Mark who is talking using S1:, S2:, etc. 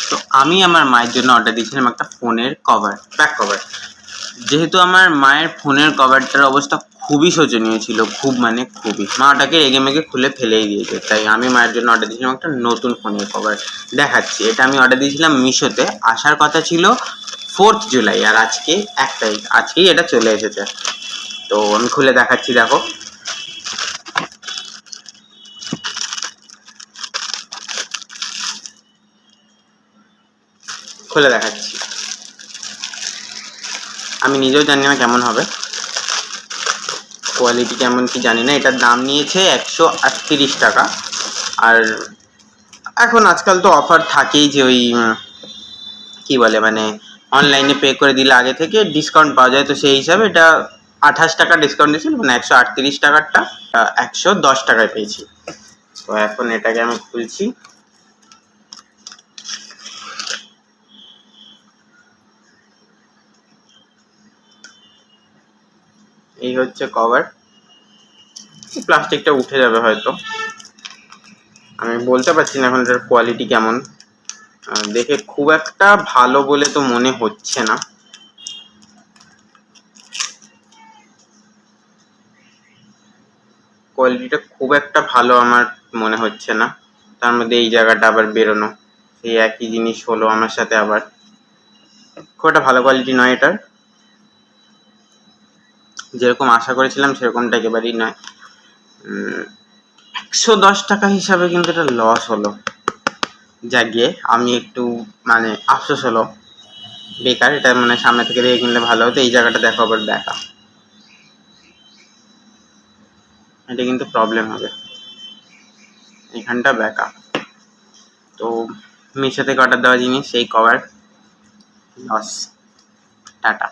S1: তো আমি আমার মায়ের জন্য অর্ডার দিয়েছিলাম একটা ফোনের কভার, ব্যাক কভার। যেহেতু আমার মায়ের ফোনের কভারটার অবস্থা খুবই শোচনীয় ছিল, খুবই, মা ওটাকে রেগে মেগে খুলে ফেলেই দিয়েছে। তাই আমি মায়ের জন্য অর্ডার দিয়েছিলাম একটা নতুন ফোনের কভার। দেখাচ্ছি, এটা আমি অর্ডার দিয়েছিলাম মিশোতে, আসার কথা ছিল 4th জুলাই, আর আজকে 1 তারিখ, আজকেই এটা চলে এসেছে। তো আমি খুলে দেখাচ্ছি, দেখো। খুলে দেখাচ্ছি, আমি নিজেও জানি না কেমন হবে, কোয়ালিটি কেমন কি জানি না। এটার দাম নিয়েছে 138 টাকা। আর এখন আজকাল তো অফার থাকেই, যে ওই কি বলে, মানে অনলাইনে পে করে দিলে আগে থেকে ডিসকাউন্ট পাওয়া যায়। তো সেই হিসাবে এটা 28 টাকা ডিসকাউন্ট দিয়েছিল, মানে 138 টাকারটা 110 টাকায় পেয়েছি। তো এখন এটাকে আমি খুলছি। এই হচ্ছে কভার, প্লাস্টিকটা উঠে যাবে হয়তো, আমি বলতে পারছি না এখন এটার কোয়ালিটি কেমন। দেখে খুব একটা ভালো বলে তো মনে হচ্ছে না। কোয়ালিটিটা খুব একটা ভালো আমার মনে হচ্ছে না। তার মধ্যে এই জায়গাটা আবার বেরোনো, সেই একই জিনিস হলো আমার সাথে আবার। খুব একটা ভালো কোয়ালিটি নয় এটার, যেরকম আশা করেছিলাম সেরকমটা একেবারেই নয়। 110 টাকা হিসাবে কিন্তু এটা লস হলো। যাকে আমি একটু আফসোস হলো, বেকার। এটা সামনে থেকে দেখে কিনলে ভালো হতো। এই জায়গাটা দেখো, আবার দেখা, এটা কিন্তু প্রবলেম হবে, এখানটা ব্যাকা। তো মিশো থেকে অর্ডার দেওয়া জিনিস, সেই কভার লস। টাটা।